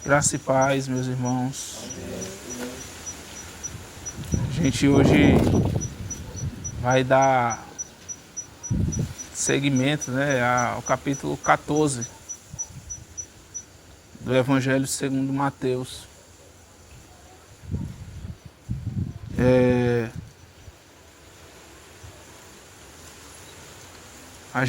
Graça e paz, meus irmãos. A gente hoje vai dar seguimento, ao capítulo 14 do Evangelho segundo Mateus. A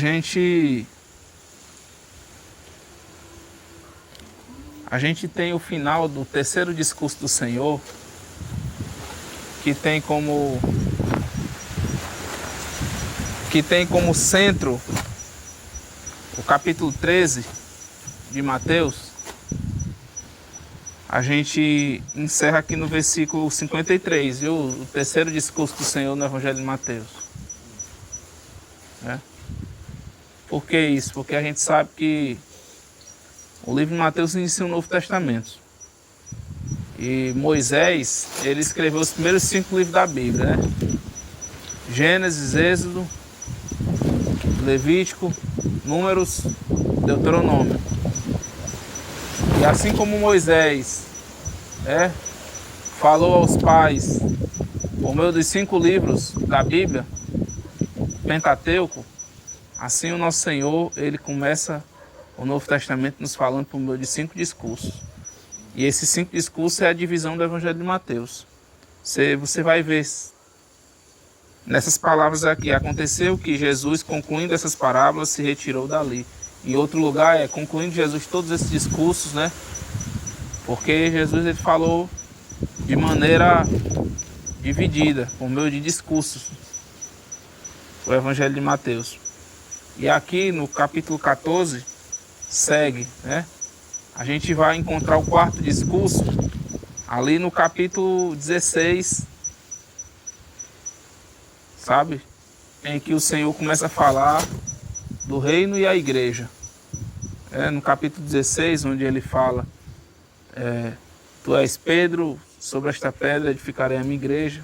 gente tem o final do terceiro discurso do Senhor, que tem como centro o capítulo 13 de Mateus. A gente encerra aqui no versículo 53, viu? O terceiro discurso do Senhor no Evangelho de Mateus. Por que isso? Porque a gente sabe que o livro de Mateus inicia o Novo Testamento. E Moisés, ele escreveu os primeiros 5 livros da Bíblia, Gênesis, Êxodo, Levítico, Números, Deuteronômio. E assim como Moisés falou aos pais por meio dos 5 livros da Bíblia, Pentateuco, assim o nosso Senhor, ele começa o Novo Testamento nos falando por meio de 5 discursos. E esses 5 discursos é a divisão do Evangelho de Mateus. Você vai ver nessas palavras aqui: aconteceu que Jesus, concluindo essas parábolas, se retirou dali. Em outro lugar concluindo Jesus todos esses discursos, porque Jesus ele falou de maneira dividida, por meio de discursos, o Evangelho de Mateus. E aqui no capítulo 14 segue, A gente vai encontrar o 4º discurso ali no capítulo 16, sabe? Em que o Senhor começa a falar do reino e a igreja. No capítulo 16, onde ele fala: Tu és Pedro, sobre esta pedra edificarei a minha igreja,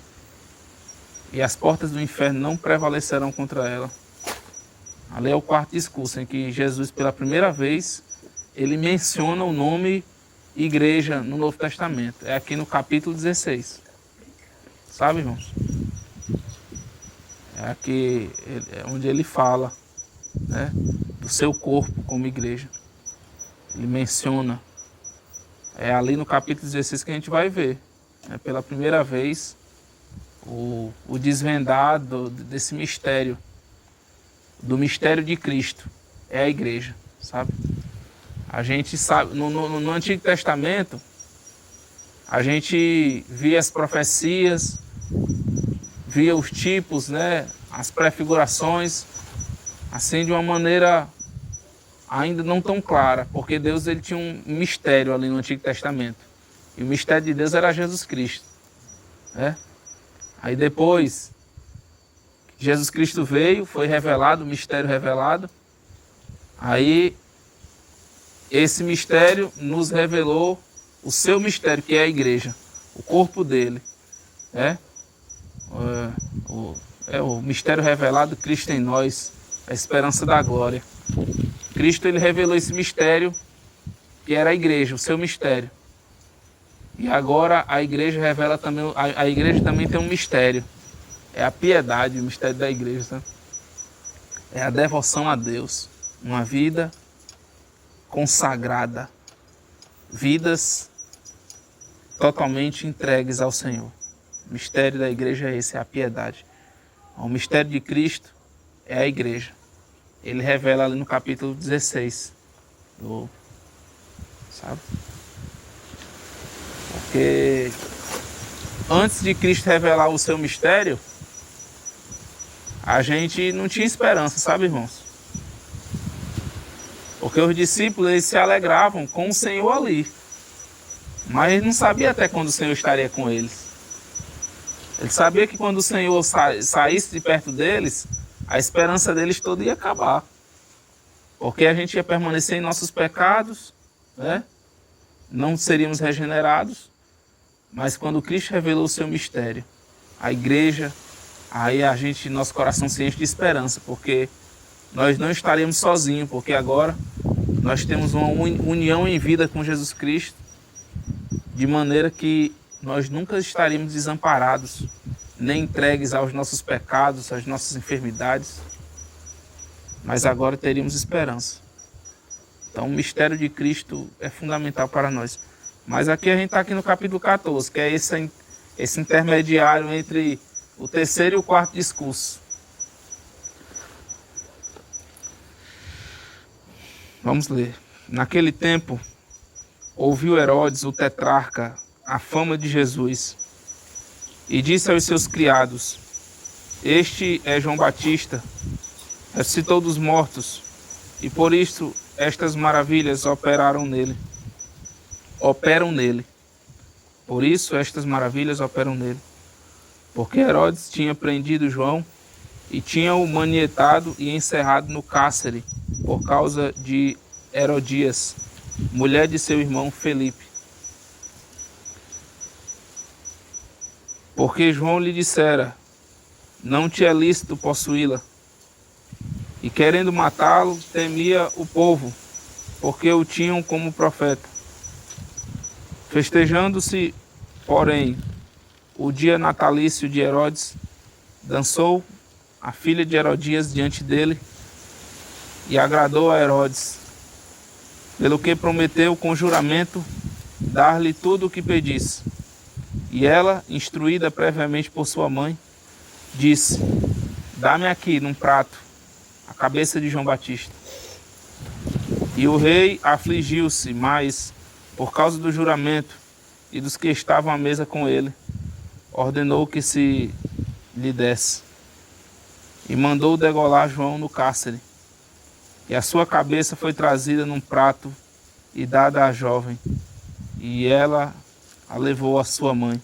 e as portas do inferno não prevalecerão contra ela. Ali é o 4º discurso, em que Jesus, pela primeira vez, ele menciona o nome igreja no Novo Testamento. É aqui no capítulo 16. Sabe, irmãos? É aqui onde ele fala, do seu corpo como igreja. Ele menciona. É ali no capítulo 16 que a gente vai ver, pela primeira vez, o desvendar desse mistério, do mistério de Cristo. É a igreja, sabe? A gente sabe, no Antigo Testamento, a gente via as profecias, via os tipos, as prefigurações, assim de uma maneira ainda não tão clara, porque Deus ele tinha um mistério ali no Antigo Testamento. E o mistério de Deus era Jesus Cristo. Aí depois, Jesus Cristo veio, foi revelado, o mistério revelado. Aí, esse mistério nos revelou o seu mistério, que é a igreja, o corpo dele. O mistério revelado, Cristo em nós, a esperança da glória. Cristo ele revelou esse mistério, que era a igreja, o seu mistério. E agora a igreja revela também, a igreja também tem um mistério. É a piedade, o mistério da igreja, sabe? É a devoção a Deus. Uma vida consagrada. Vidas totalmente entregues ao Senhor. O mistério da igreja é esse, é a piedade. O mistério de Cristo é a igreja. Ele revela ali no capítulo 16. Sabe? Porque antes de Cristo revelar o seu mistério, a gente não tinha esperança, sabe, irmãos? Porque os discípulos eles se alegravam com o Senhor ali. Mas eles não sabiam até quando o Senhor estaria com eles. Ele sabia que quando o Senhor saísse de perto deles, a esperança deles toda ia acabar. Porque a gente ia permanecer em nossos pecados, não seríamos regenerados. Mas quando Cristo revelou o seu mistério, a igreja, aí nosso coração se enche de esperança, porque nós não estaremos sozinhos, porque agora nós temos uma união em vida com Jesus Cristo, de maneira que nós nunca estaríamos desamparados, nem entregues aos nossos pecados, às nossas enfermidades, mas agora teríamos esperança. Então o mistério de Cristo é fundamental para nós. Mas aqui a gente está aqui no capítulo 14, que é esse intermediário entre o terceiro e o quarto discurso. Vamos ler. Naquele tempo, ouviu Herodes, o tetrarca, a fama de Jesus, e disse aos seus criados: Este é João Batista, ressuscitou dos mortos, e por isto estas maravilhas operam nele. Por isso estas maravilhas operam nele. Porque Herodes tinha prendido João e tinha-o manietado e encerrado no cárcere por causa de Herodias, mulher de seu irmão Felipe. Porque João lhe dissera: não te é lícito possuí-la. E querendo matá-lo, temia o povo, porque o tinham como profeta. Festejando-se, porém, o dia natalício de Herodes, dançou a filha de Herodias diante dele e agradou a Herodes, pelo que prometeu com juramento dar-lhe tudo o que pedisse. E ela, instruída previamente por sua mãe, disse: dá-me aqui num prato a cabeça de João Batista. E o rei afligiu-se mais por causa do juramento e dos que estavam à mesa com ele, ordenou que se lhe desse, e mandou degolar João no cárcere. E a sua cabeça foi trazida num prato e dada à jovem, e ela a levou à sua mãe.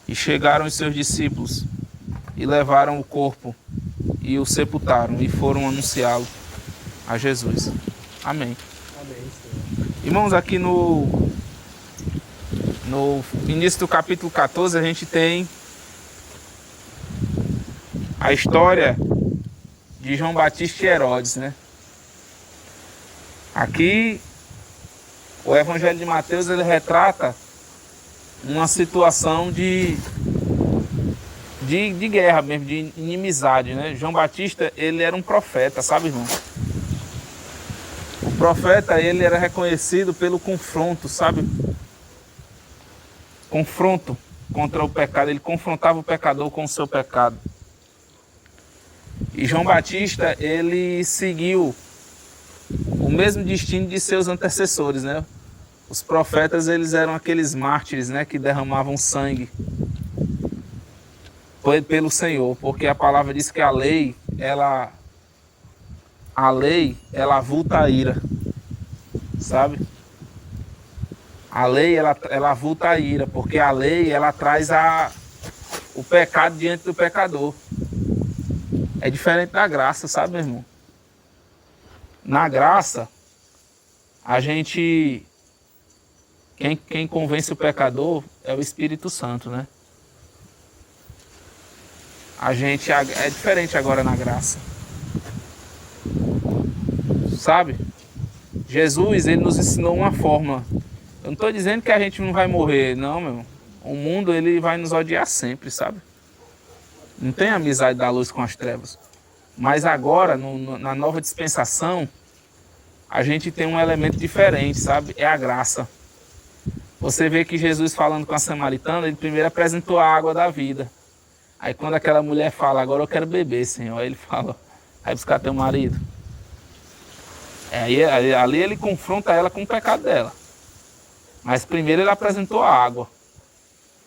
E chegaram os seus discípulos, e levaram o corpo, e o sepultaram, e foram anunciá-lo a Jesus. Amém. Amém, Senhor. Irmãos, aqui no início do capítulo 14, a gente tem a história de João Batista e Herodes, né? Aqui, o Evangelho de Mateus, ele retrata uma situação de guerra mesmo, de inimizade, né? João Batista, ele era um profeta, sabe, irmão? O profeta, ele era reconhecido pelo confronto, sabe? Confronto contra o pecado, ele confrontava o pecador com o seu pecado. E João Batista, ele seguiu o mesmo destino de seus antecessores, né? Os profetas, eles eram aqueles mártires, né, que derramavam sangue pelo Senhor, porque a palavra diz que a lei, ela avulta a ira, sabe? A lei, ela avulta a ira, porque a lei, ela traz o pecado diante do pecador. É diferente da graça, sabe, meu irmão? Na graça, a gente... Quem convence o pecador é o Espírito Santo, né? É diferente agora na graça. Sabe? Jesus, ele nos ensinou uma forma. Eu não estou dizendo que a gente não vai morrer, não, meu irmão. O mundo, ele vai nos odiar sempre, sabe? Não tem amizade da luz com as trevas. Mas agora, na nova dispensação, a gente tem um elemento diferente, sabe? É a graça. Você vê que Jesus, falando com a samaritana, ele primeiro apresentou a água da vida. Aí quando aquela mulher fala: agora eu quero beber, Senhor, aí ele fala: vai buscar teu marido. Ali ele confronta ela com o pecado dela. Mas primeiro ele apresentou a água.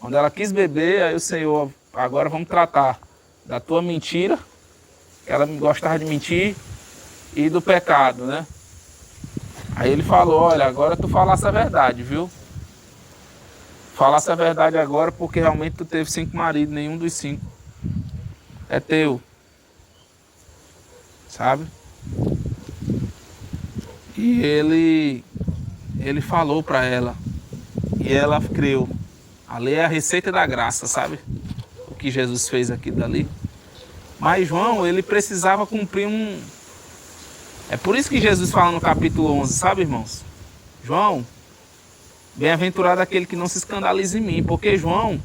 Quando ela quis beber, aí o Senhor: agora vamos tratar da tua mentira, que ela gostava de mentir, e do pecado, né? Aí ele falou: olha, agora tu falasse a verdade, viu? Falasse a verdade agora, porque realmente tu teve 5 maridos, nenhum dos 5 é teu. Sabe? E ele falou para ela, e ela creu. Ali é a receita da graça, sabe? O que Jesus fez aqui dali. Mas João, ele precisava cumprir É por isso que Jesus fala no capítulo 11, sabe, irmãos? João, Bem-aventurado aquele que não se escandaliza em mim, porque João,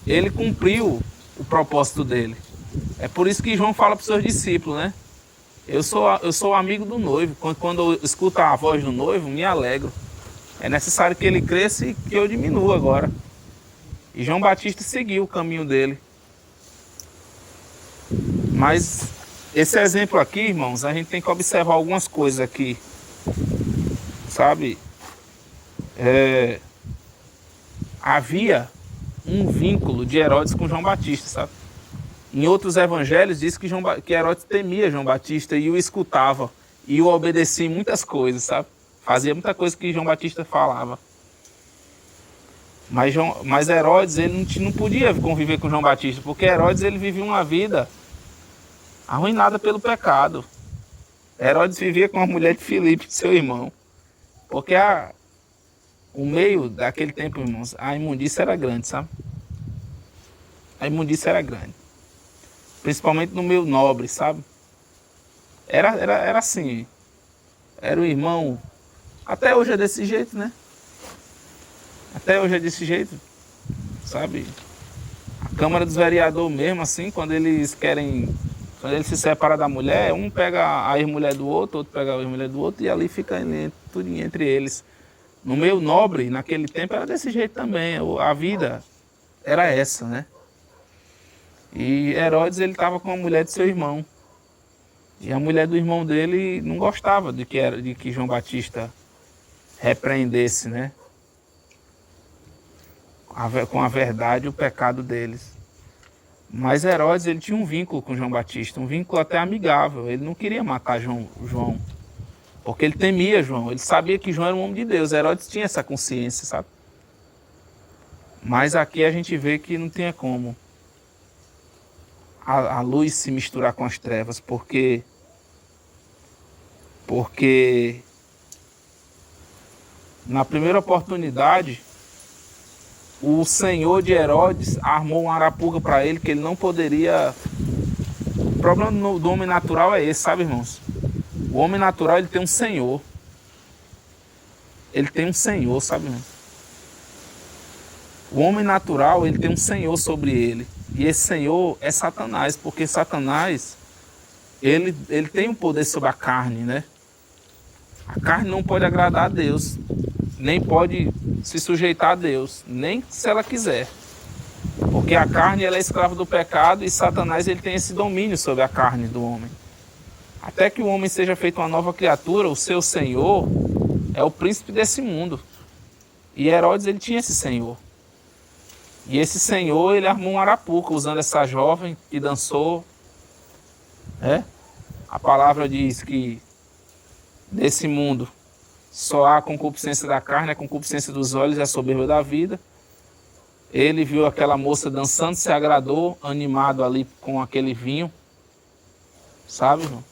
ele cumpriu o propósito dele. É por isso que João fala para os seus discípulos, né? Eu sou amigo do noivo. Quando eu escuto a voz do noivo, me alegro. É necessário que ele cresça e que eu diminua agora. E João Batista seguiu o caminho dele. Mas esse exemplo aqui, irmãos, a gente tem que observar algumas coisas aqui. Sabe? Havia um vínculo de Herodes com João Batista, sabe? Em outros evangelhos diz que Herodes temia João Batista e o escutava e o obedecia em muitas coisas, sabe? Fazia muita coisa que João Batista falava. Mas Herodes, ele não podia conviver com João Batista, porque Herodes, ele vivia uma vida arruinada pelo pecado. Herodes vivia com a mulher de Filipe, seu irmão. Porque o meio daquele tempo, irmãos, a imundícia era grande, sabe? A imundícia era grande. Principalmente no meio nobre, sabe? Era assim. Era o irmão. Até hoje é desse jeito, né? Até hoje é desse jeito, sabe? A Câmara dos Vereadores mesmo, assim, quando eles se separam da mulher, um pega a ex-mulher do outro pega a ex-mulher do outro, e ali fica tudo entre eles. No meio nobre, naquele tempo, era desse jeito também. A vida era essa, né? E Herodes, ele estava com a mulher de seu irmão. E a mulher do irmão dele não gostava de que João Batista repreendesse, né? Com a verdade, o pecado deles. Mas Herodes, ele tinha um vínculo com João Batista, um vínculo até amigável. Ele não queria matar João, porque ele temia João. Ele sabia que João era um homem de Deus. Herodes tinha essa consciência, sabe? Mas aqui a gente vê que não tinha como a luz se misturar com as trevas, porque na primeira oportunidade, o senhor de Herodes armou uma arapuca para ele que ele não poderia. O problema do homem natural é esse, sabe, irmãos? O homem natural, ele tem um senhor. Ele tem um senhor, sabe, irmãos? O homem natural, ele tem um senhor sobre ele. E esse senhor é Satanás, porque Satanás, ele tem um poder sobre a carne, né? A carne não pode agradar a Deus, nem pode se sujeitar a Deus, nem se ela quiser. Porque a carne, ela é escrava do pecado, e Satanás, ele tem esse domínio sobre a carne do homem. Até que o homem seja feito uma nova criatura, o seu senhor é o príncipe desse mundo. E Herodes, ele tinha esse senhor. E esse senhor, ele armou um arapuca usando essa jovem que dançou. A palavra diz que nesse mundo só há a concupiscência da carne, a concupiscência dos olhos e a soberba da vida. Ele viu aquela moça dançando, se agradou, animado ali com aquele vinho. Sabe, irmão?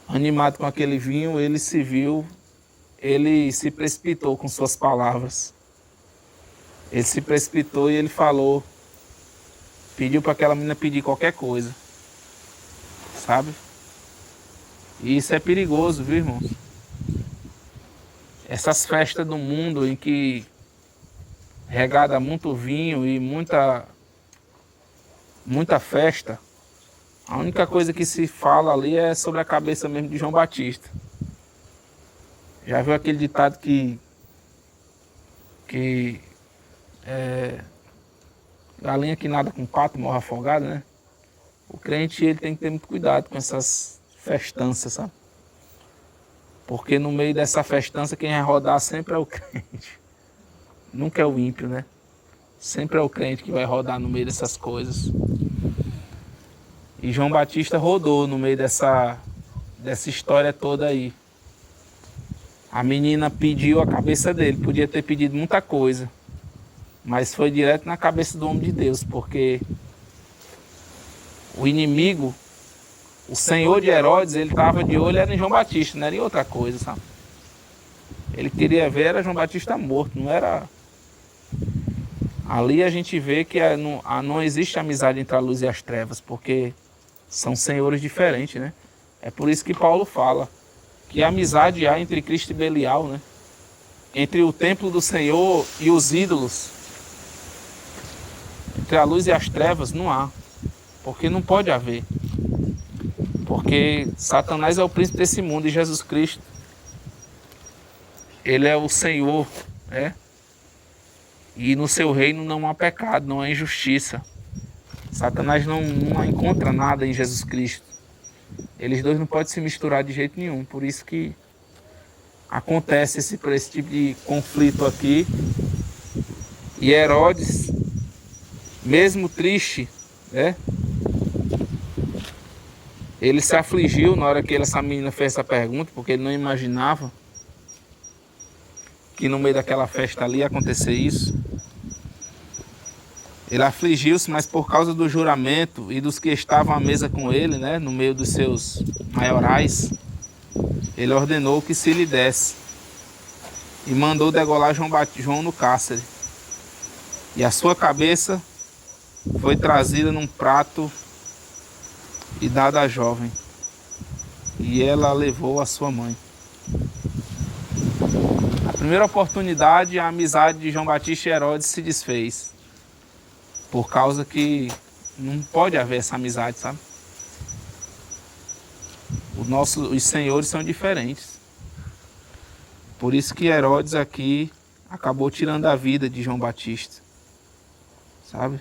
Animado com aquele vinho, ele se precipitou com suas palavras. Ele se precipitou e ele falou, pediu para aquela menina pedir qualquer coisa. Sabe? E isso é perigoso, viu, irmãos? Essas festas do mundo em que regada muito vinho e muita festa, a única coisa que se fala ali é sobre a cabeça mesmo de João Batista. Já viu aquele ditado que galinha que nada com pato morre afogada, né? O crente, ele tem que ter muito cuidado com essas festanças, sabe? Porque no meio dessa festança, quem vai rodar sempre é o crente. Nunca é o ímpio, né? Sempre é o crente que vai rodar no meio dessas coisas. E João Batista rodou no meio dessa história toda aí. A menina pediu a cabeça dele, podia ter pedido muita coisa, mas foi direto na cabeça do homem de Deus, porque o inimigo, o senhor de Herodes, ele estava de olho era em João Batista, não era em outra coisa, sabe? Ele queria ver era João Batista morto, não era... Ali a gente vê que não existe amizade entre a luz e as trevas, porque são senhores diferentes, né? É por isso que Paulo fala que amizade há entre Cristo e Belial, né? entre o templo do Senhor e os ídolos, entre a luz e as trevas, não há. Porque não pode haver. Porque Satanás é o príncipe desse mundo e Jesus Cristo, ele é o Senhor, né? E no seu reino não há pecado, não há injustiça. Satanás não encontra nada em Jesus Cristo. Eles dois não podem se misturar de jeito nenhum. Por isso que acontece esse tipo de conflito aqui. E Herodes, mesmo triste, né? Ele se afligiu na hora que essa menina fez essa pergunta, porque ele não imaginava que no meio daquela festa ali ia acontecer isso. Ele afligiu-se, mas por causa do juramento e dos que estavam à mesa com ele, né, no meio dos seus maiorais, ele ordenou que se lhe desse e mandou degolar João no cárcere. E a sua cabeça foi trazida num prato e dada à jovem, e ela a levou à sua mãe. A primeira oportunidade, a amizade de João Batista e Herodes se desfez, por causa que não pode haver essa amizade, sabe? Os senhores são diferentes. Por isso que Herodes aqui acabou tirando a vida de João Batista, sabe?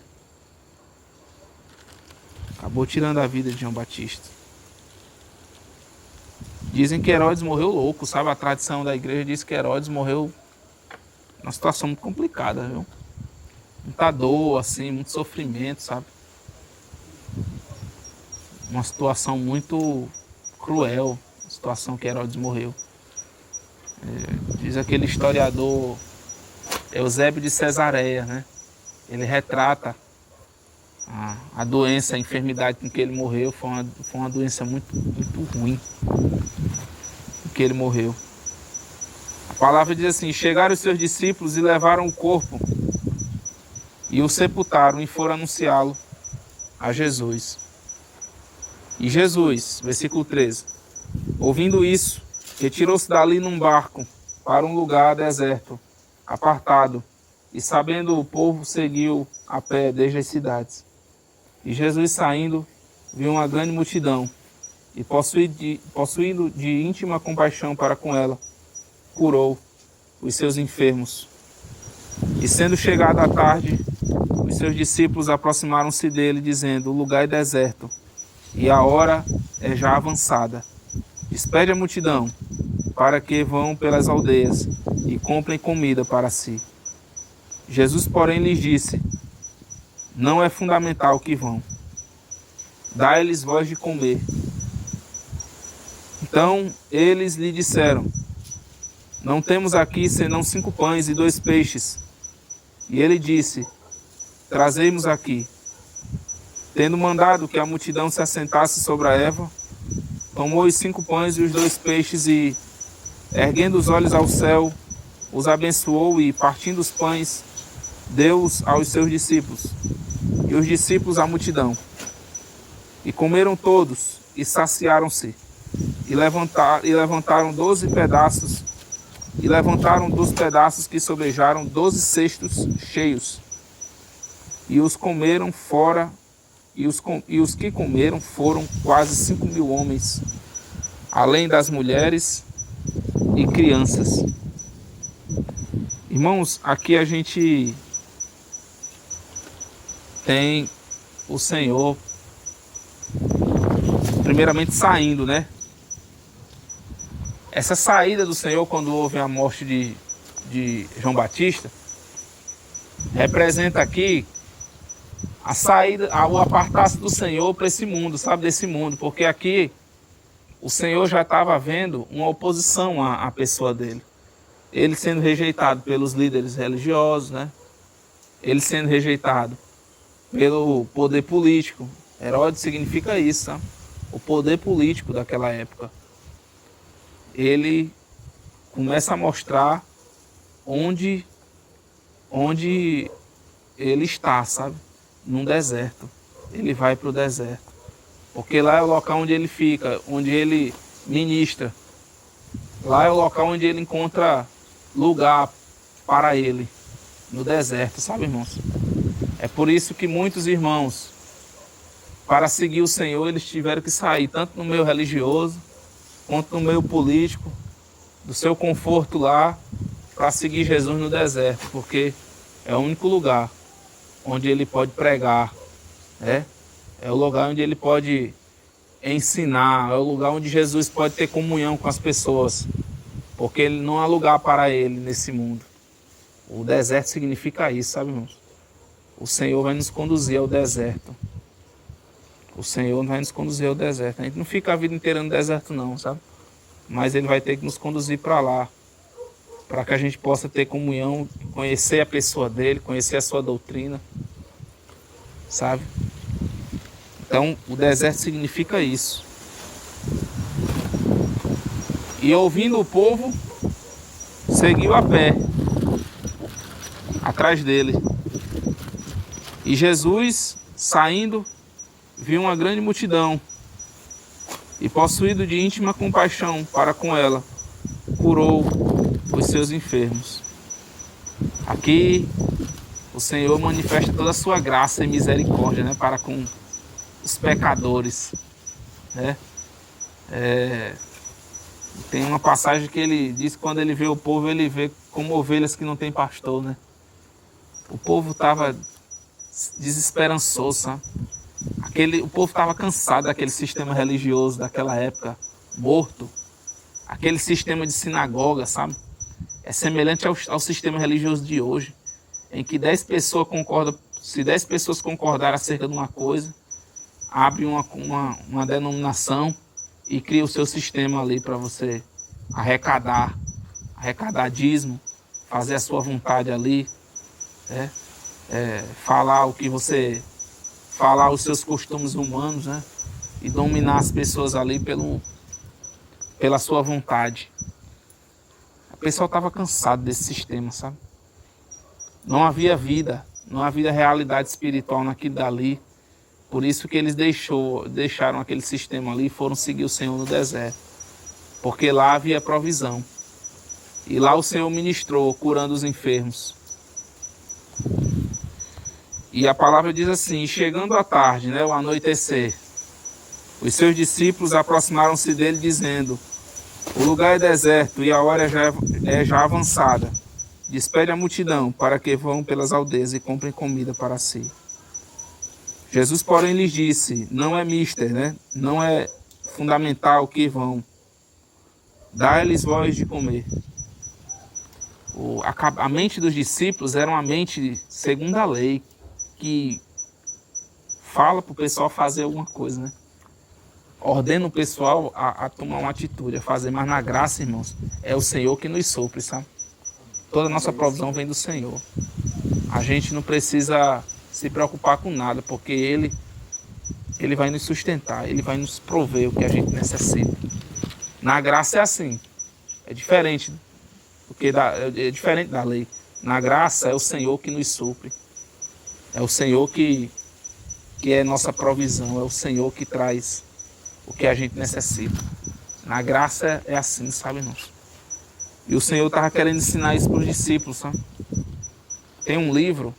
Acabou tirando a vida de João Batista. Dizem que Herodes morreu louco, sabe? A tradição da igreja diz que Herodes morreu numa situação muito complicada, viu? Muita dor, assim, muito sofrimento, sabe? Uma situação muito cruel, a situação que Herodes morreu. Diz aquele historiador Eusébio de Cesareia, né? Ele retrata a doença, a enfermidade com que ele morreu. Foi uma doença muito, muito ruim com que ele morreu. A palavra diz assim: chegaram os seus discípulos e levaram o corpo e o sepultaram e foram anunciá-lo a Jesus. E Jesus, versículo 13, ouvindo isso, retirou-se dali num barco para um lugar deserto, apartado, e sabendo o povo, seguiu a pé desde as cidades. E Jesus, saindo, viu uma grande multidão, e possuindo de íntima compaixão para com ela, curou os seus enfermos. E sendo chegada a tarde, os seus discípulos aproximaram-se dele, dizendo: o lugar é deserto, e a hora é já avançada. Despede a multidão, para que vão pelas aldeias e comprem comida para si. Jesus, porém, lhes disse: não é fundamental que vão. Dai-lhes vós de comer. Então eles lhe disseram: não temos aqui senão 5 pães e 2 peixes. E ele disse: trazei-mos aqui. Tendo mandado que a multidão se assentasse sobre a erva, tomou os 5 pães e os 2 peixes e, erguendo os olhos ao céu, os abençoou e, partindo os pães, deu-os aos seus discípulos, e os discípulos à multidão. E comeram todos, e saciaram-se, e levantaram 12 pedaços, e levantaram dos pedaços que sobejaram 12 cestos cheios. E os comeram fora, e os que comeram foram quase 5.000 homens, além das mulheres e crianças. Irmãos, aqui a gente tem o Senhor primeiramente saindo, né? Essa saída do Senhor, quando houve a morte de João Batista, representa aqui a saída, o apartar-se do Senhor para esse mundo, sabe, desse mundo, porque aqui o Senhor já estava vendo uma oposição à pessoa dele. Ele sendo rejeitado pelos líderes religiosos, né? Ele sendo rejeitado pelo poder político. Herodes significa isso, sabe? O poder político daquela época. Ele começa a mostrar onde ele está, sabe? Num deserto. Ele vai para o deserto. Porque lá é o local onde ele fica, onde ele ministra. Lá é o local onde ele encontra lugar para ele no deserto, sabe, irmãos? É por isso que muitos irmãos, para seguir o Senhor, eles tiveram que sair, tanto no meio religioso, quanto no meio político, do seu conforto lá, para seguir Jesus no deserto, porque é o único lugar onde ele pode pregar, né? É o lugar onde ele pode ensinar, é o lugar onde Jesus pode ter comunhão com as pessoas, porque ele não há lugar para ele nesse mundo. O deserto significa isso, sabe, irmãos? O Senhor vai nos conduzir ao deserto. O Senhor vai nos conduzir ao deserto. A gente não fica a vida inteira no deserto não, sabe? Mas ele vai ter que nos conduzir para lá, para que a gente possa ter comunhão, conhecer a pessoa dele, conhecer a sua doutrina, sabe? Então, o deserto significa isso. E ouvindo o povo, seguiu a pé, atrás dele. E Jesus, saindo, viu uma grande multidão, e possuído de íntima compaixão para com ela, curou os seus enfermos. Aqui, o Senhor manifesta toda a sua graça e misericórdia, né, para com os pecadores, né? Tem uma passagem que ele diz que quando ele vê o povo, ele vê como ovelhas que não tem pastor, né? O povo estava desesperançoso, sabe? O povo estava cansado daquele sistema religioso daquela época, morto. Aquele sistema de sinagoga, sabe? É semelhante ao sistema religioso de hoje, em que 10 pessoas concordam, se 10 pessoas concordarem acerca de uma coisa, abre uma denominação e cria o seu sistema ali para você arrecadar dízimo, fazer a sua vontade ali, né? Falar o que você... falar os seus costumes humanos, né? E dominar as pessoas ali pela sua vontade. O pessoal estava cansado desse sistema, sabe? Não havia vida, não havia realidade espiritual naquilo dali. Por isso que eles deixaram aquele sistema ali e foram seguir o Senhor no deserto. Porque lá havia provisão. E lá o Senhor ministrou, curando os enfermos. E a palavra diz assim: chegando à tarde, né, o anoitecer, os seus discípulos aproximaram-se dele dizendo: o lugar é deserto e a hora é já avançada. Despede a multidão para que vão pelas aldeias e comprem comida para si. Jesus, porém, lhes disse: não é mister, né? Não é fundamental que vão. Dai-lhes vós de comer. A mente dos discípulos era uma mente segundo a lei, que fala para o pessoal fazer alguma coisa, né? Ordena o pessoal a tomar uma atitude, a fazer. Mas na graça, irmãos, é o Senhor que nos supre, sabe? Toda a nossa provisão vem do Senhor. A gente não precisa se preocupar com nada, porque Ele vai nos sustentar, Ele vai nos prover o que a gente necessita. Na graça é assim, é diferente, é diferente da lei. Na graça é o Senhor que nos supre. É o Senhor que é nossa provisão, é o Senhor que traz o que a gente necessita. Na graça é assim, sabe, irmãos? E o Senhor estava querendo ensinar isso para os discípulos, sabe? Tem um livro,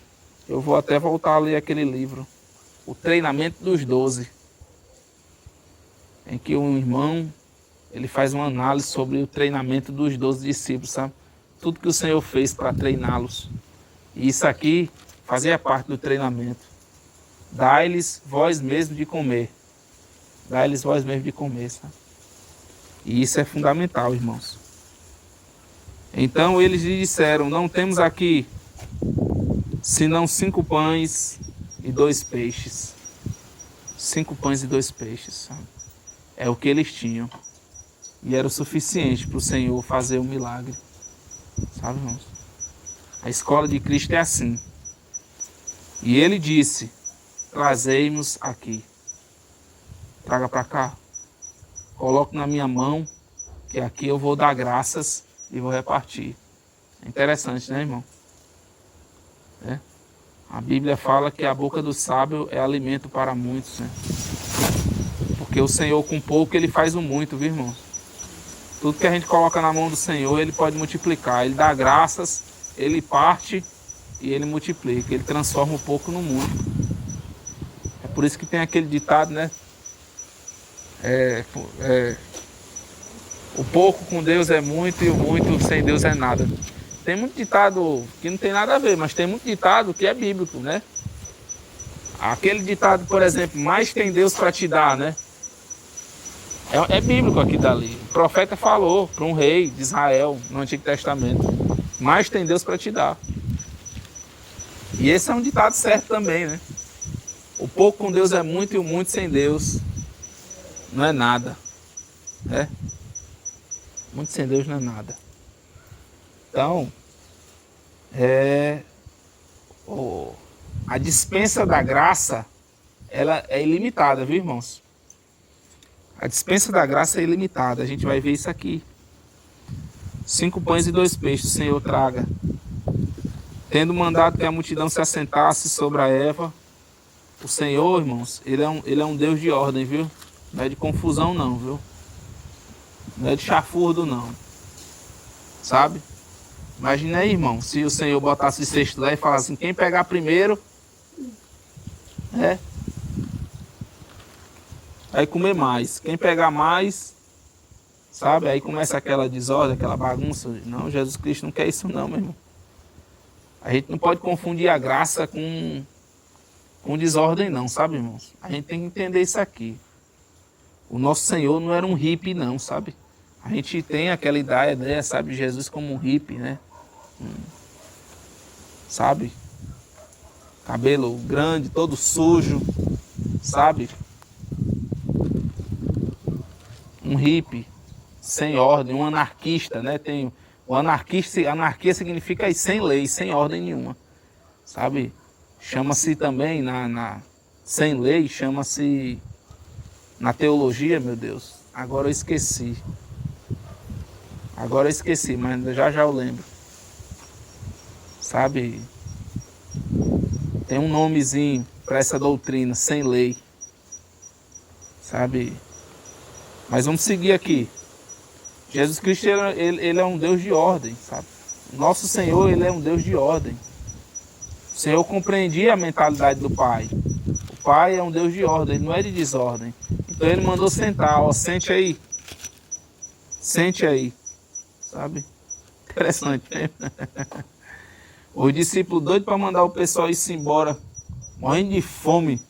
eu vou até voltar a ler aquele livro, O Treinamento dos 12, em que um irmão, ele faz uma análise sobre o treinamento dos 12 discípulos, sabe? Tudo que o Senhor fez para treiná-los. E isso aqui fazia parte do treinamento. Dai-lhes vós mesmo de comer. Dai-lhes vós mesmo de comer, sabe? E isso é fundamental, irmãos. Então eles lhe disseram: não temos aqui senão 5 pães e 2 peixes. 5 pães e 2 peixes, sabe? É o que eles tinham. E era o suficiente para o Senhor fazer um milagre. Sabe, irmãos? A escola de Cristo é assim. E ele disse: trazei-nos aqui. Traga para cá. Coloque na minha mão, que aqui eu vou dar graças e vou repartir. É interessante, né, irmão? A Bíblia fala que a boca do sábio é alimento para muitos, né? Porque o Senhor com pouco, Ele faz o muito, viu, irmãos? Tudo que a gente coloca na mão do Senhor, Ele pode multiplicar. Ele dá graças, Ele parte e Ele multiplica. Ele transforma o pouco no muito. É por isso que tem aquele ditado, né? O pouco com Deus é muito e o muito sem Deus é nada. Tem muito ditado que não tem nada a ver, mas tem muito ditado que é bíblico, né? Aquele ditado, por exemplo, mais tem Deus para te dar, né? É bíblico aqui dali. O profeta falou para um rei de Israel no Antigo Testamento: mais tem Deus para te dar. E esse é um ditado certo também, né? O pouco com Deus é muito e o muito sem Deus não é nada, né? Muito sem Deus não é nada. Então, a dispensa da graça, ela é ilimitada, viu, irmãos? A dispensa da graça é ilimitada. A gente vai ver isso aqui. 5 pães e 2 peixes o Senhor traga. Tendo mandado que a multidão se assentasse sobre a erva. O Senhor, irmãos, ele é um Deus de ordem, viu? Não é de confusão não, viu? Não é de chafurdo não. Sabe? Imagina aí, irmão, se o Senhor botasse o cesto lá e falasse assim: quem pegar primeiro, vai comer mais. Quem pegar mais, sabe? Aí começa aquela desordem, aquela bagunça. Não, Jesus Cristo não quer isso não, meu irmão. A gente não pode confundir a graça com desordem não, sabe, irmãos? A gente tem que entender isso aqui. O nosso Senhor não era um hippie não, sabe? A gente tem aquela ideia, né, sabe, Jesus como um hippie, né? Sabe? Cabelo grande, todo sujo, sabe? Um hippie, sem ordem, um anarquista, né? Anarquia significa aí, sem lei, sem ordem nenhuma, sabe? Chama-se também, sem lei, chama-se, na teologia, meu Deus, agora eu esqueci, mas já eu lembro, sabe? Tem um nomezinho para essa doutrina, sem lei, sabe? Mas vamos seguir aqui. Jesus Cristo, ele é um Deus de ordem, sabe? Nosso Senhor, ele é um Deus de ordem. O Senhor compreendia a mentalidade do Pai. O Pai é um Deus de ordem, ele não é de desordem. Então ele mandou sentar, ó, sente aí. Sente aí, sabe? Interessante, né? Os discípulos doidos para mandar o pessoal ir embora, morrendo de fome,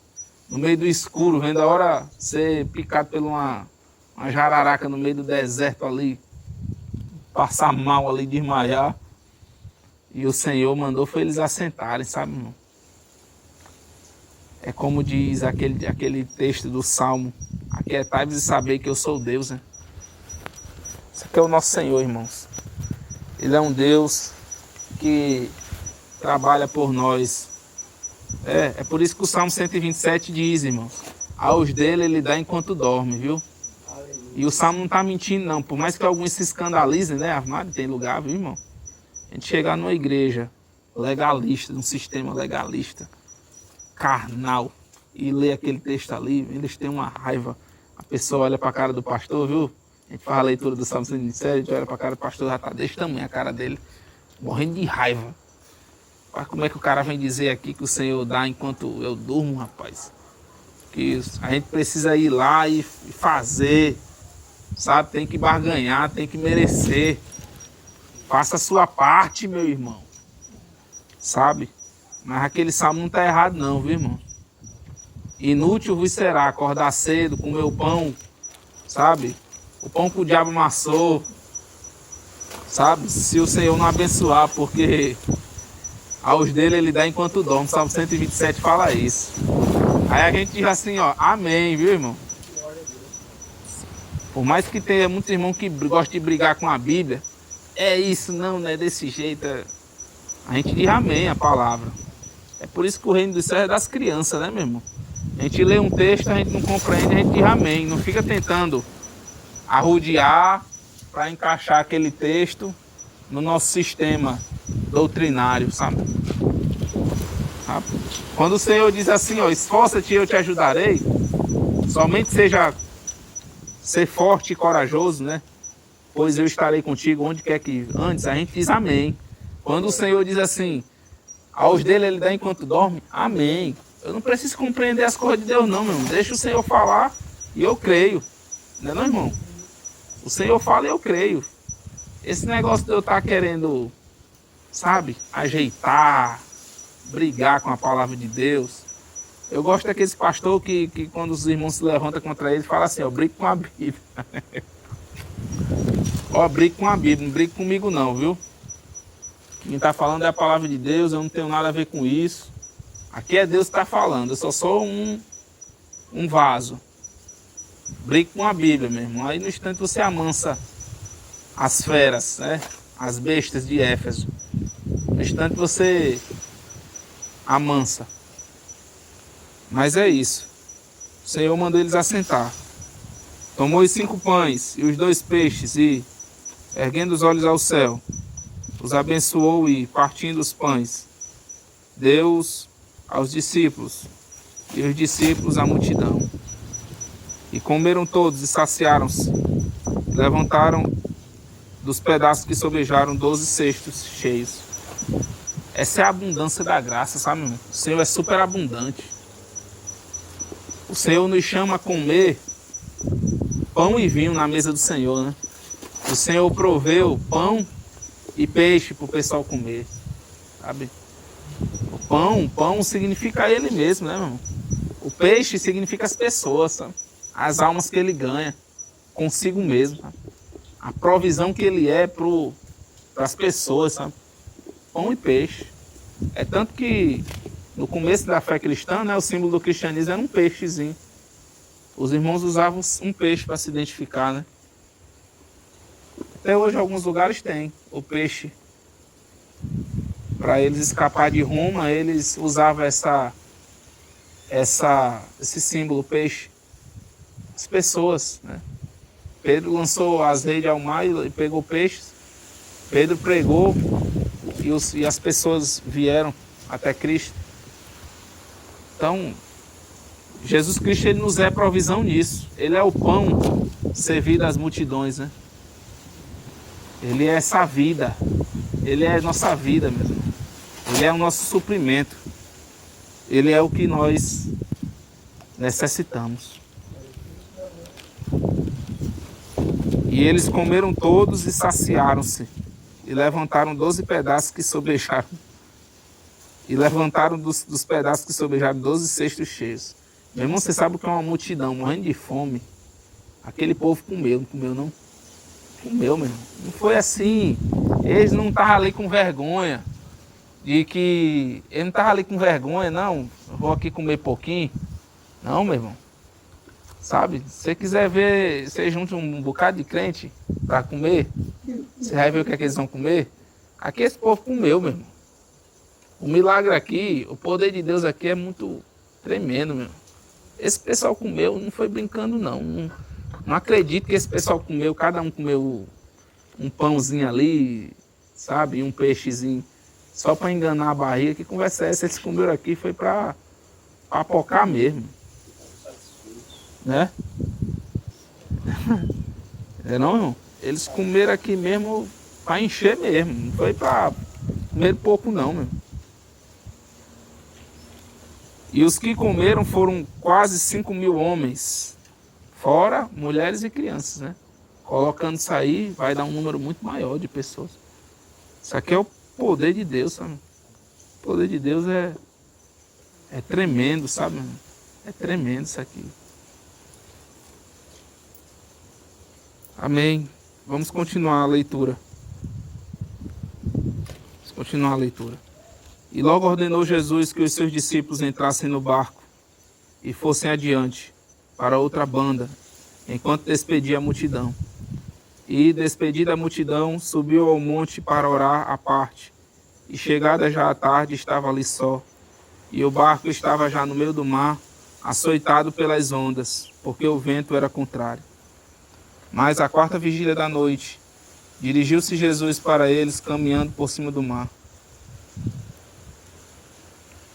no meio do escuro, vendo a hora ser picado por uma jararaca no meio do deserto ali, passar mal ali, desmaiar. E o Senhor mandou foi eles assentarem, sabe, irmão? É como diz aquele texto do Salmo: aquietai-vos e sabei que eu sou Deus, né? Esse aqui é o nosso Senhor, irmãos. Ele é um Deus que trabalha por nós. É por isso que o Salmo 127 diz, irmãos: aos dele ele dá enquanto dorme, viu? E o Salmo não está mentindo, não. Por mais que alguns se escandalizem, né? Armado tem lugar, viu, irmão? A gente chegar numa igreja legalista, num sistema legalista, carnal, e ler aquele texto ali, eles têm uma raiva. A pessoa olha para a cara do pastor, viu? A gente faz a leitura do Salmo 127, a gente olha para a cara do pastor, já está desse tamanho a cara dele, morrendo de raiva. Mas como é que o cara vem dizer aqui que o Senhor dá enquanto eu durmo, rapaz? Que a gente precisa ir lá e fazer, sabe? Tem que barganhar, tem que merecer. Faça a sua parte, meu irmão. Sabe? Mas aquele salmo não está errado não, viu, irmão? Inútil vos será acordar cedo, comer o pão, sabe? O pão que o diabo amassou, sabe? Se o Senhor não abençoar, porque aos dele ele dá enquanto dorme. Salmo 127 fala isso. Aí a gente diz assim, ó, amém, viu, irmão? Por mais que tenha muitos irmãos que gostam de brigar com a Bíblia, é isso, não é desse jeito. A gente diz amém a palavra. É por isso que o reino dos céus é das crianças, né, meu irmão? A gente lê um texto, a gente não compreende, a gente diz amém. Não fica tentando arrodear para encaixar aquele texto no nosso sistema doutrinário, sabe? Quando o Senhor diz assim, ó, esforça-te e eu te ajudarei, somente ser forte e corajoso, né? pois eu estarei contigo onde quer que antes, a gente diz amém. Quando o Senhor diz assim, aos dele ele dá enquanto dorme, amém. Eu não preciso compreender as coisas de Deus não, meu irmão. Deixa o Senhor falar e eu creio. Não é não, irmão? O Senhor fala e eu creio. Esse negócio de eu estar querendo, sabe, ajeitar, brigar com a palavra de Deus. Eu gosto daqueles pastores que quando os irmãos se levantam contra ele, fala assim, ó, brigue com a Bíblia. Ó, brigue com a Bíblia, não brigue comigo não, viu? Quem está falando é a palavra de Deus, eu não tenho nada a ver com isso. Aqui é Deus que está falando, eu só sou um vaso. Brigue com a Bíblia, meu irmão. Aí no instante você amansa as feras, né? As bestas de Éfeso. No instante você amansa. Mas é isso. O Senhor mandou eles assentar. Tomou os 5 pães e os 2 peixes e, erguendo os olhos ao céu, os abençoou e, partindo os pães, deu-os aos discípulos e os discípulos à multidão. E comeram todos e saciaram-se. Levantaram dos pedaços que sobejaram 12 cestos cheios. Essa é a abundância da graça, sabe, irmão? O Senhor é super abundante. O Senhor nos chama a comer pão e vinho na mesa do Senhor, né? O Senhor proveu pão e peixe para o pessoal comer, sabe? O pão significa ele mesmo, né, irmão? O peixe significa as pessoas, sabe? As almas que ele ganha consigo mesmo, sabe? A provisão que ele é para as pessoas, sabe? Pão e peixe. É tanto que no começo da fé cristã, né, o símbolo do cristianismo era um peixezinho. Os irmãos usavam um peixe para se identificar, né? Até hoje alguns lugares tem o peixe. Para eles escapar de Roma, eles usavam esse símbolo, peixe. As pessoas, né? Pedro lançou as redes ao mar e pegou peixes. Pedro pregou e as pessoas vieram até Cristo. Então, Jesus Cristo ele nos é provisão nisso. Ele é o pão servido às multidões, né? Ele é essa vida. Ele é nossa vida mesmo. Ele é o nosso suprimento. Ele é o que nós necessitamos. E eles comeram todos e saciaram-se. E levantaram 12 pedaços que sobejaram. E levantaram dos pedaços que sobejaram 12 cestos cheios. Meu irmão, você sabe o que é uma multidão morrendo de fome? Aquele povo comeu, não comeu não? Comeu, meu irmão. Não foi assim. Eles não estavam ali com vergonha. Eles não estavam ali com vergonha, não. Eu vou aqui comer pouquinho. Não, meu irmão. Sabe? Se você quiser ver, você junta um bocado de crente para comer, você vai ver o que é que eles vão comer. Aqui esse povo comeu, meu irmão. O milagre aqui, o poder de Deus aqui é muito tremendo, meu irmão. Esse pessoal comeu, não foi brincando não. Não acredito que esse pessoal comeu, cada um comeu um pãozinho ali, sabe? E um peixezinho, só para enganar a barriga. Que conversa é essa? Eles comeram aqui, foi para apocar mesmo. Né? É não, irmão? Eles comeram aqui mesmo para encher mesmo. Não foi para comer pouco não, meu. E os que comeram foram quase 5.000 homens, fora mulheres e crianças, né? Colocando isso aí, vai dar um número muito maior de pessoas. Isso aqui é o poder de Deus, sabe? O poder de Deus é tremendo, sabe? É tremendo isso aqui. Amém. Vamos continuar a leitura. Vamos continuar a leitura. E logo ordenou Jesus que os seus discípulos entrassem no barco e fossem adiante para outra banda, enquanto despedia a multidão. E, despedida a multidão, subiu ao monte para orar à parte. E chegada já a tarde, estava ali só. E o barco estava já no meio do mar, açoitado pelas ondas, porque o vento era contrário. Mas à 4ª vigília da noite, dirigiu-se Jesus para eles, caminhando por cima do mar.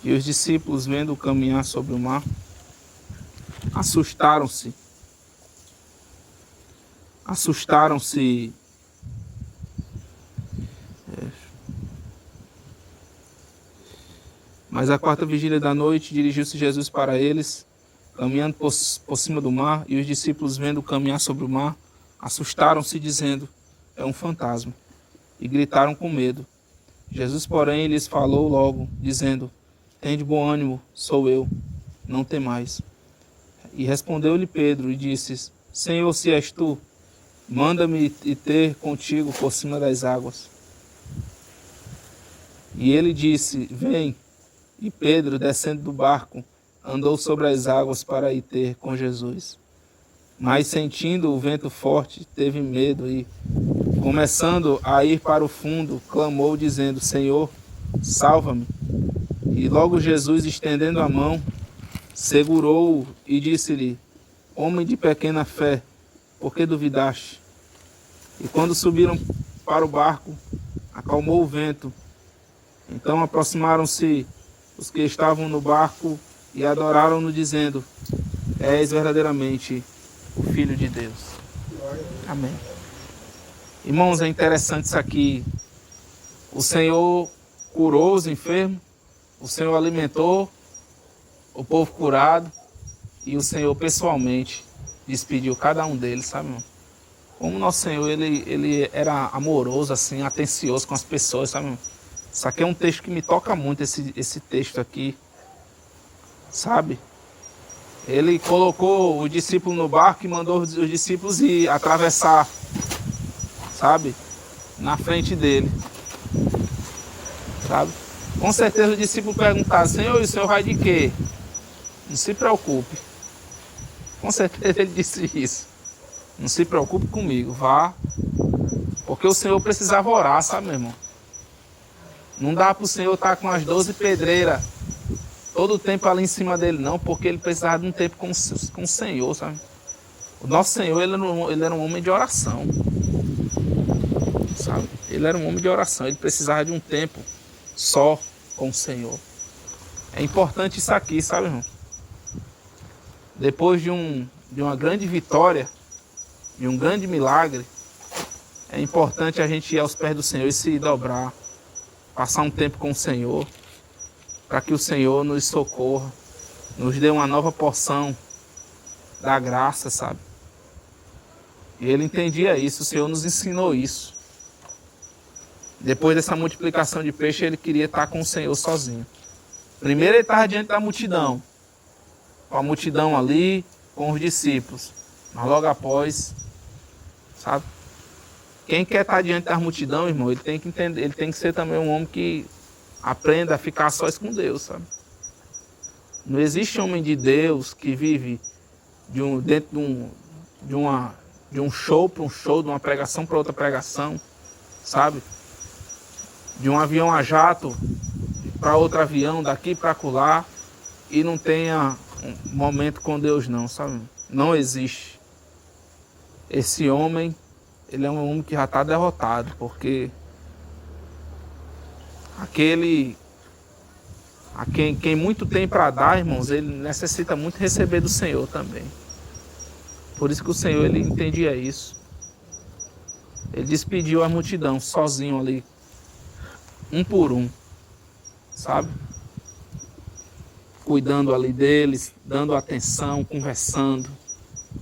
E os discípulos, vendo-o caminhar sobre o mar, assustaram-se Mas à quarta vigília da noite, dirigiu-se Jesus para eles, caminhando por cima do mar, e os discípulos, vendo caminhar sobre o mar, assustaram-se, dizendo: é um fantasma, e gritaram com medo. Jesus, porém, lhes falou logo, dizendo: tende bom ânimo, sou eu, não temais. E respondeu-lhe Pedro e disse: Senhor, se és tu, manda-me ir ter contigo por cima das águas. E ele disse: vem. E Pedro, descendo do barco, andou sobre as águas para ir ter com Jesus. Mas, sentindo o vento forte, teve medo e, começando a ir para o fundo, clamou, dizendo: Senhor, salva-me. E logo Jesus, estendendo a mão, segurou-o e disse-lhe: homem de pequena fé, por que duvidaste? E quando subiram para o barco, acalmou o vento. Então aproximaram-se os que estavam no barco e adoraram-no, dizendo: és verdadeiramente o Filho de Deus. Amém. Irmãos, é interessante isso aqui. O Senhor curou os enfermos, o Senhor alimentou o povo curado e o Senhor pessoalmente despediu cada um deles, sabe, irmão? Como o nosso Senhor, ele era amoroso, assim, atencioso com as pessoas, sabe, irmão? Isso aqui é um texto que me toca muito, esse texto aqui, sabe? Ele colocou o discípulo no barco e mandou os discípulos ir atravessar, sabe? Na frente dele, sabe? Com certeza o discípulo perguntava: Senhor, e o Senhor vai de quê? Não se preocupe. Com certeza ele disse isso. Não se preocupe comigo, vá. Porque o Senhor precisava orar, sabe, meu irmão? Não dá para o Senhor estar com as 12 pedreiras todo o tempo ali em cima dele, não, porque ele precisava de um tempo com o Senhor, sabe? O nosso Senhor, ele era um homem de oração, sabe? Ele era um homem de oração, ele precisava de um tempo só com o Senhor. É importante isso aqui, sabe, irmão? Depois de uma grande vitória, de um grande milagre, é importante a gente ir aos pés do Senhor e se dobrar, passar um tempo com o Senhor, para que o Senhor nos socorra, nos dê uma nova porção da graça, sabe? E ele entendia isso, o Senhor nos ensinou isso. Depois dessa multiplicação de peixe, ele queria estar com o Senhor sozinho. Primeiro ele estava diante da multidão, com a multidão ali, com os discípulos. Mas logo após, sabe? Quem quer estar diante da multidão, irmão, ele tem que entender, ele tem que ser também um homem que aprenda a ficar sós com Deus, sabe? Não existe homem de Deus que vive dentro de um show para um show, de uma pregação para outra pregação, sabe? De um avião a jato para outro avião, daqui para acolá, e não tenha um momento com Deus, não, sabe? Não existe. Esse homem, ele é um homem que já está derrotado, porque quem muito tem para dar, irmãos, ele necessita muito receber do Senhor também. Por isso que o Senhor, ele entendia isso. Ele despediu a multidão sozinho ali, um por um, sabe? Cuidando ali deles, dando atenção, conversando,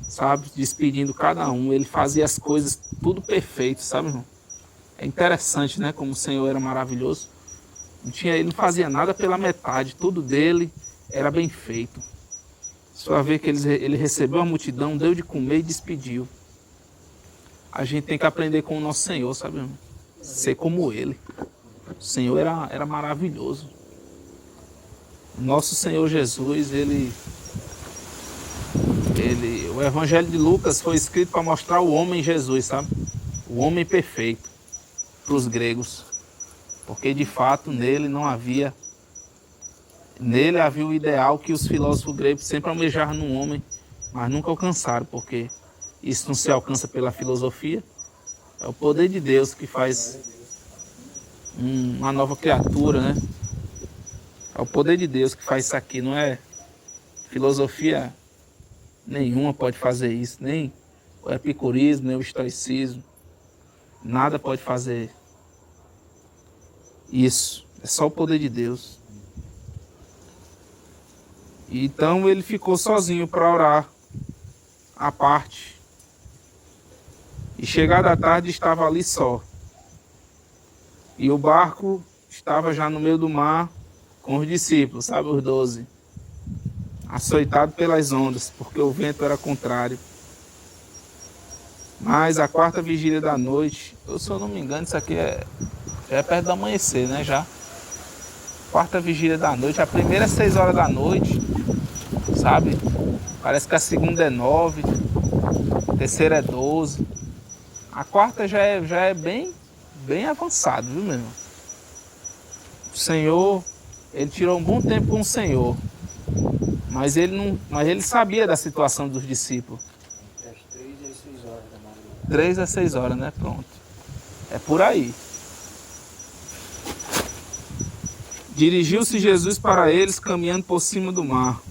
sabe? Despedindo cada um. Ele fazia as coisas tudo perfeito, sabe, irmão? É interessante, né? Como o Senhor era maravilhoso. Ele não fazia nada pela metade, tudo dele era bem feito. Só ver que ele recebeu a multidão, deu de comer e despediu. A gente tem que aprender com o nosso Senhor, sabe, irmão? Ser como ele. O Senhor era maravilhoso. Nosso Senhor Jesus, o Evangelho de Lucas foi escrito para mostrar o homem Jesus, sabe? O homem perfeito para os gregos. Porque de fato nele havia o ideal que os filósofos gregos sempre almejaram no homem, mas nunca alcançaram, porque isso não se alcança pela filosofia. É o poder de Deus que faz uma nova criatura, né? É o poder de Deus que faz isso aqui, não é filosofia nenhuma pode fazer isso, nem o epicurismo, nem o estoicismo. Nada pode fazer isso. É só o poder de Deus. E então ele ficou sozinho para orar à parte. E chegada a tarde estava ali só. E o barco estava já no meio do mar com os discípulos, sabe, os 12, açoitado pelas ondas, porque o vento era contrário. Mas a quarta vigília da noite, se eu não me engano, isso aqui já é perto do amanhecer, né, já. Quarta vigília da noite, a primeira é 6 horas da noite, sabe? Parece que a segunda é 9, a terceira é 12. A quarta já é bem avançado, viu, meu irmão? O Senhor, ele tirou um bom tempo com o Senhor, mas ele sabia da situação dos discípulos. Entre as 3 e as 6 horas da madrugada. 3 a 6 horas, né? Pronto. É por aí. Dirigiu-se Jesus para eles, caminhando por cima do mar.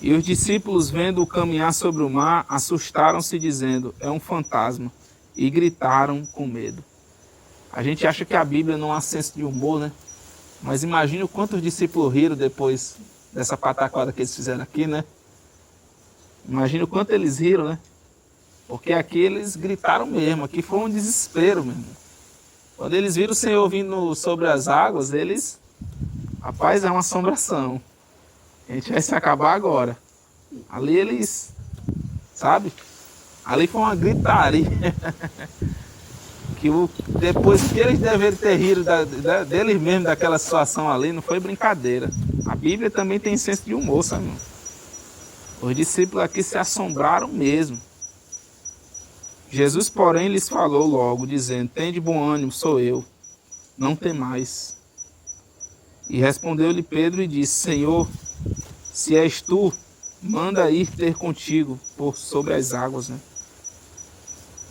E os discípulos, vendo-o caminhar sobre o mar, assustaram-se, dizendo, é um fantasma, e gritaram com medo. A gente acha que a Bíblia não há senso de humor, né? Mas imagine o quanto os discípulos riram depois dessa pataquada que eles fizeram aqui, né? Imagine o quanto eles riram, né? Porque aqui eles gritaram mesmo, aqui foi um desespero mesmo. Quando eles viram o Senhor vindo sobre as águas, eles... Rapaz, é uma assombração. A gente vai se acabar agora. Ali eles... Sabe? Ali foi uma gritaria. Depois que eles devem ter rido deles mesmos daquela situação ali, não foi brincadeira. A Bíblia também tem senso de humor, sabe, irmão? Os discípulos aqui se assombraram mesmo. Jesus, porém, lhes falou logo, dizendo, tende bom ânimo, sou eu, não temais. E respondeu-lhe Pedro e disse, Senhor, se és tu, manda ir ter contigo por sobre as águas, né?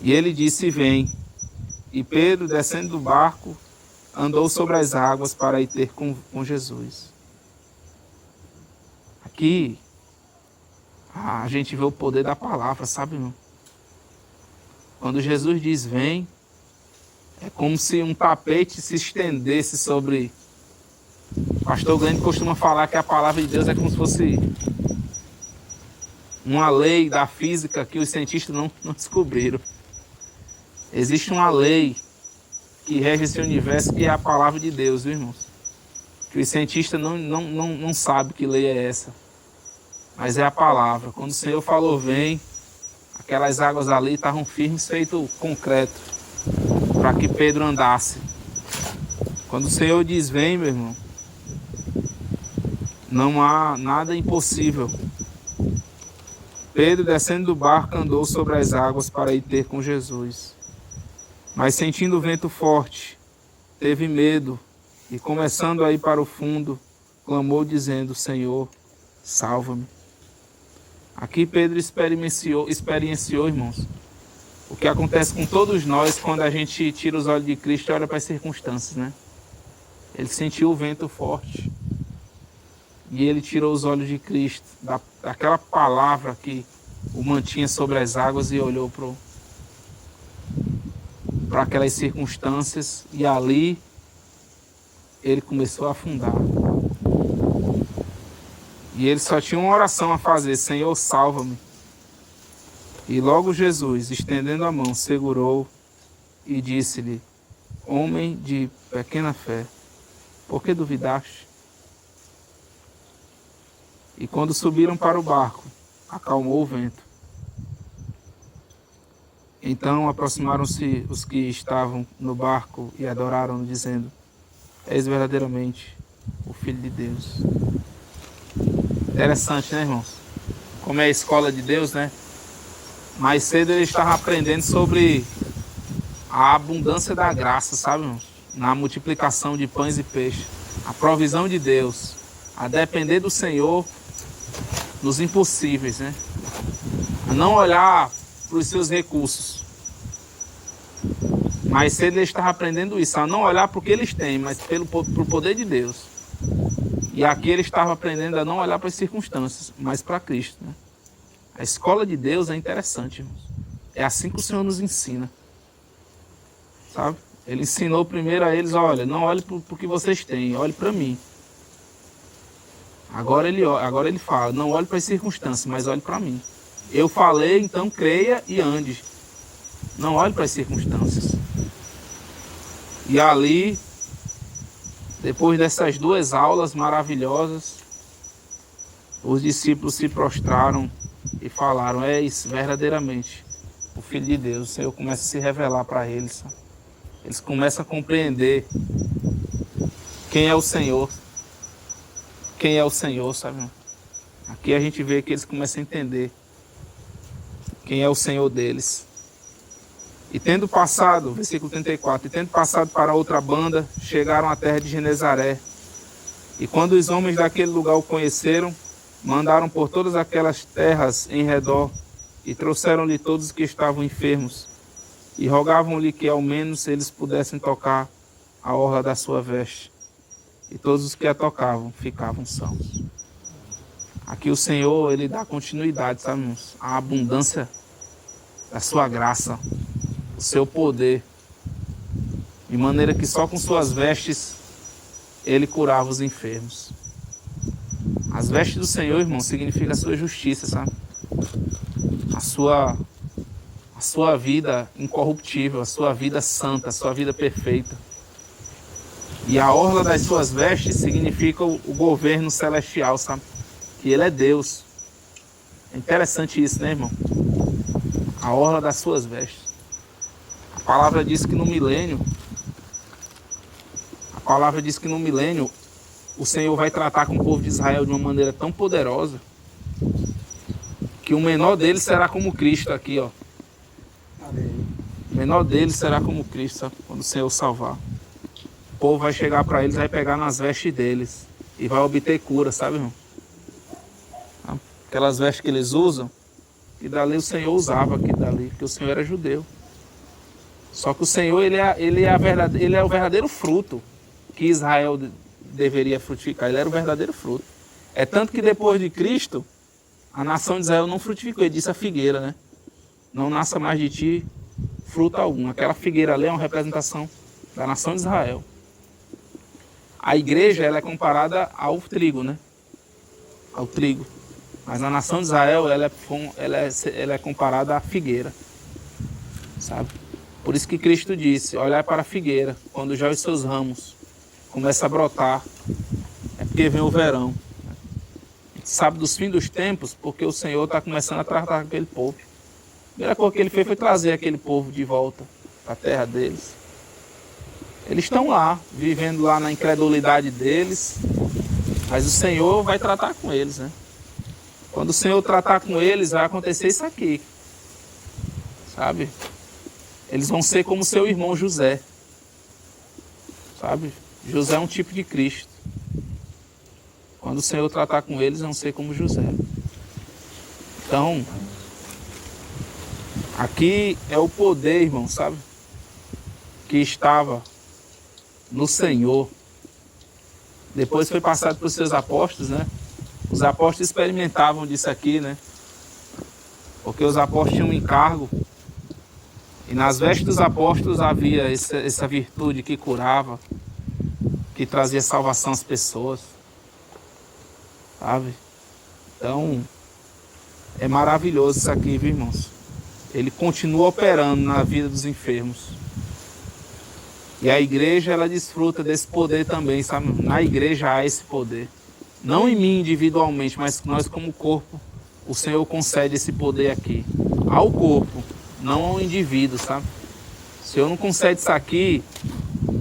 E ele disse, vem. E Pedro, descendo do barco, andou sobre as águas para ir ter com Jesus. Aqui, a gente vê o poder da palavra, sabe, irmão? Quando Jesus diz vem, é como se um tapete se estendesse sobre... O pastor Glenn costuma falar que a palavra de Deus é como se fosse uma lei da física que os cientistas não descobriram. Existe uma lei que rege esse universo, que é a palavra de Deus, viu, irmãos? Que os cientistas não sabem que lei é essa. Mas é a palavra. Quando o Senhor falou vem, aquelas águas ali estavam firmes, feito concreto, para que Pedro andasse. Quando o Senhor diz vem, meu irmão, não há nada impossível. Pedro, descendo do barco, andou sobre as águas para ir ter com Jesus. Mas sentindo o vento forte, teve medo e, começando a ir para o fundo, clamou dizendo, Senhor, salva-me. Aqui Pedro experienciou, irmãos, o que acontece com todos nós quando a gente tira os olhos de Cristo e olha para as circunstâncias, né? Ele sentiu o vento forte e ele tirou os olhos de Cristo, daquela palavra que o mantinha sobre as águas e olhou para aquelas circunstâncias e ali ele começou a afundar. E ele só tinha uma oração a fazer, Senhor, salva-me. E logo Jesus, estendendo a mão, segurou e disse-lhe, homem de pequena fé, por que duvidaste? E quando subiram para o barco, acalmou o vento. Então aproximaram-se os que estavam no barco e adoraram-no, dizendo, és verdadeiramente o Filho de Deus. Interessante, né, irmãos? Como é a escola de Deus, né? Mais cedo ele estava aprendendo sobre a abundância da graça, sabe, irmãos? Na multiplicação de pães e peixes. A provisão de Deus. A depender do Senhor nos impossíveis, né? A não olhar para os seus recursos. Mais cedo ele estava aprendendo isso. A não olhar para o que eles têm, mas pro poder de Deus. E aqui ele estava aprendendo a não olhar para as circunstâncias, mas para Cristo, né? A escola de Deus é interessante, irmãos. É assim que o Senhor nos ensina. Sabe? Ele ensinou primeiro a eles, olha, não olhe para o que vocês têm, olhe para mim. Agora ele fala, não olhe para as circunstâncias, mas olhe para mim. Eu falei, então creia e ande. Não olhe para as circunstâncias. E ali, depois dessas 2 aulas maravilhosas, os discípulos se prostraram e falaram, é isso, verdadeiramente, o Filho de Deus. O Senhor começa a se revelar para eles. Sabe? Eles começam a compreender quem é o Senhor. Quem é o Senhor, sabe? Aqui a gente vê que eles começam a entender quem é o Senhor deles. E tendo passado, versículo 34, e tendo passado para outra banda, chegaram à terra de Genezaré. E quando os homens daquele lugar o conheceram, mandaram por todas aquelas terras em redor e trouxeram-lhe todos os que estavam enfermos e rogavam-lhe que ao menos eles pudessem tocar a orla da sua veste. E todos os que a tocavam ficavam sãos. Aqui o Senhor, ele dá continuidade, sabe, irmãos? A abundância da sua graça, o seu poder, de maneira que só com suas vestes ele curava os enfermos. As vestes do Senhor, irmão, significa a sua justiça, sabe? A sua vida incorruptível, a sua vida santa, a sua vida perfeita. E a orla das suas vestes significa o governo celestial, sabe? Que ele é Deus. É interessante isso, né, irmão? A orla das suas vestes. A palavra diz que no milênio, o Senhor vai tratar com o povo de Israel de uma maneira tão poderosa que o menor deles será como Cristo aqui, ó. O menor deles será como Cristo, sabe? Quando o Senhor salvar. O povo vai chegar para eles, vai pegar nas vestes deles e vai obter cura, sabe, irmão? Aquelas vestes que eles usam, que dali o Senhor usava aqui dali, porque o Senhor era judeu. Só que o Senhor, ele é o verdadeiro fruto que Israel deveria frutificar. Ele era o verdadeiro fruto. É tanto que depois de Cristo, a nação de Israel não frutificou. Ele disse a figueira, né? Não nasça mais de ti fruto algum. Aquela figueira ali é uma representação da nação de Israel. A igreja, ela é comparada ao trigo, né? Ao trigo. Mas a nação de Israel, ela é comparada à figueira. Sabe? Por isso que Cristo disse, olhai para a figueira, quando já os seus ramos começam a brotar, é porque vem o verão. A gente sabe dos fins dos tempos, porque o Senhor está começando a tratar aquele povo. A primeira coisa que ele fez foi trazer aquele povo de volta para a terra deles. Eles estão lá, vivendo lá na incredulidade deles, mas o Senhor vai tratar com eles, né? Quando o Senhor tratar com eles, vai acontecer isso aqui. Sabe? Eles vão ser como seu irmão José. Sabe? José é um tipo de Cristo. Quando o Senhor tratar com eles, vão ser como José. Então, aqui é o poder, irmão, sabe? Que estava no Senhor. Depois foi passado para os seus apóstolos, né? Os apóstolos experimentavam disso aqui, né? Porque os apóstolos tinham um encargo. E nas vestes dos apóstolos havia essa virtude que curava, que trazia salvação às pessoas. Sabe? Então, é maravilhoso isso aqui, viu, irmãos? Ele continua operando na vida dos enfermos. E a igreja, ela desfruta desse poder também, sabe? Na igreja há esse poder. Não em mim individualmente, mas nós como corpo, o Senhor concede esse poder aqui. Ao corpo, não ao indivíduo, sabe? O Senhor não concede isso aqui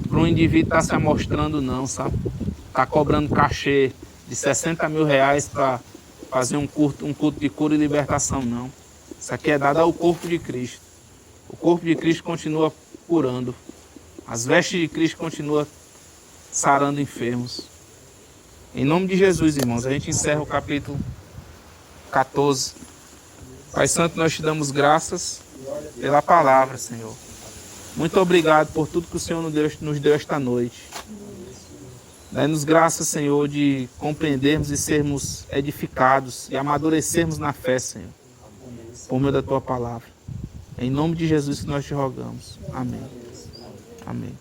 para um indivíduo estar se amostrando, não, sabe? Está cobrando cachê de 60 mil reais para fazer um culto de cura e libertação, não. Isso aqui é dado ao corpo de Cristo. O corpo de Cristo continua curando. As vestes de Cristo continuam sarando enfermos. Em nome de Jesus, irmãos, a gente encerra o capítulo 14. Pai Santo, nós te damos graças pela palavra, Senhor. Muito obrigado por tudo que o Senhor nos deu esta noite. Dai-nos graças, Senhor, de compreendermos e sermos edificados e amadurecermos na fé, Senhor, por meio da tua palavra. Em nome de Jesus que nós te rogamos. Amém. Amém.